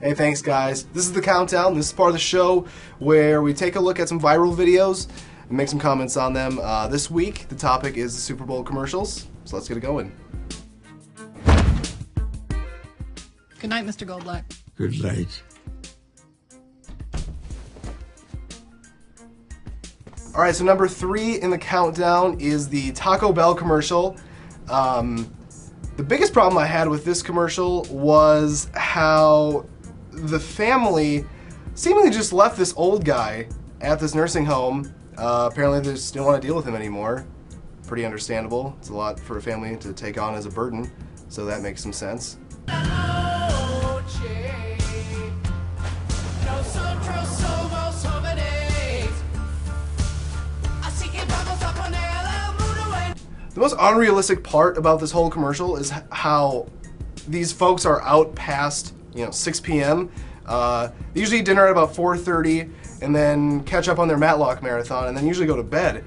Hey, thanks guys. This is the countdown. This is part of the show where we take a look at some viral videos and make some comments on them. This week, the topic is the Super Bowl commercials, so let's get it going. Good night, Mr. Goldblatt. Good night. Alright, so number 3 in the countdown is the Taco Bell commercial. The biggest problem I had with this commercial was how the family seemingly just left this old guy at this nursing home. Apparently they just didn't want to deal with him anymore. Pretty understandable. It's a lot for a family to take on as a burden, so that makes some sense. The most unrealistic part about this whole commercial is how these folks are out past 6 p.m. They usually eat dinner at about 4:30 and then catch up on their Matlock marathon and then usually go to bed.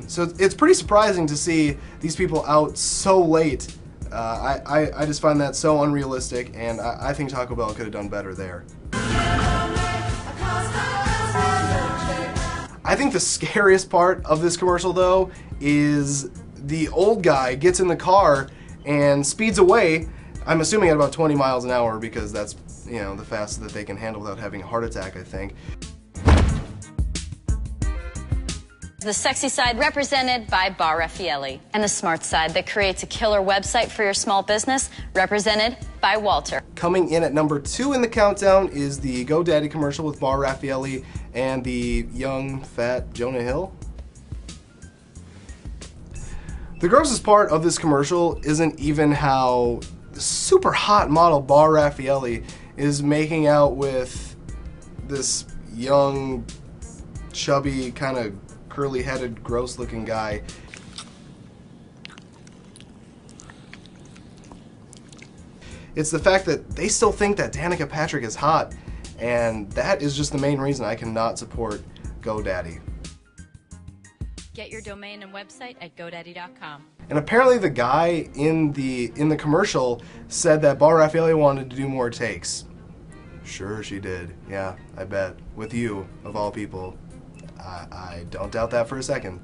So it's pretty surprising to see these people out so late. I just find that so unrealistic, and I think Taco Bell could have done better there. I think the scariest part of this commercial, though, is the old guy gets in the car and speeds away. I'm assuming at about 20 miles an hour because that's, the fastest that they can handle without having a heart attack, I think. The sexy side represented by Bar Raffaelli, and the smart side that creates a killer website for your small business represented by Walter. Coming in at number 2 in the countdown is the GoDaddy commercial with Bar Raffaelli and the young, fat Jonah Hill. The grossest part of this commercial isn't even how the super hot model Bar Raffaelli is making out with this young, chubby, kind of curly-headed, gross-looking guy. It's the fact that they still think that Danica Patrick is hot, and that is just the main reason I cannot support GoDaddy. Get your domain and website at GoDaddy.com. And apparently the guy in the commercial said that Bar Raffaelli wanted to do more takes. Sure she did. Yeah, I bet. With you, of all people. I don't doubt that for a second.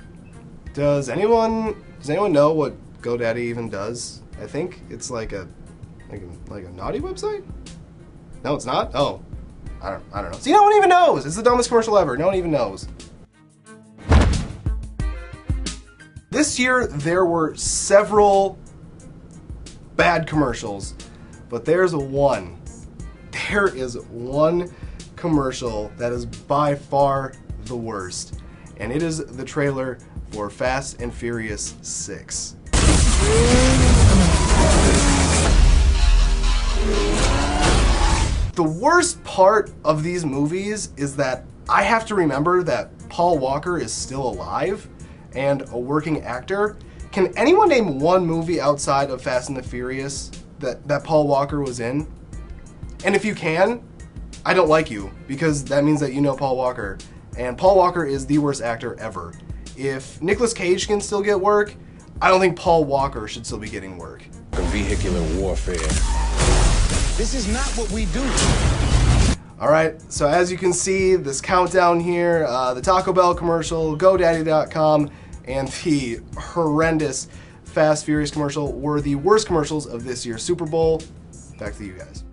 Does anyone know what GoDaddy even does? I think it's like a naughty website? No, it's not? Oh. I don't know. See, no one even knows! It's the dumbest commercial ever. No one even knows. This year, there were several bad commercials, but there is one commercial that is by far the worst, and it is the trailer for Fast and Furious 6. The worst part of these movies is that I have to remember that Paul Walker is still alive and a working actor. Can anyone name one movie outside of Fast and the Furious that Paul Walker was in? And if you can, I don't like you, because that means that you know Paul Walker. And Paul Walker is the worst actor ever. If Nicolas Cage can still get work, I don't think Paul Walker should still be getting work. Vehicular warfare. This is not what we do. Alright, so as you can see, this countdown here, the Taco Bell commercial, GoDaddy.com, and the horrendous Fast Furious commercial were the worst commercials of this year's Super Bowl. Back to you guys.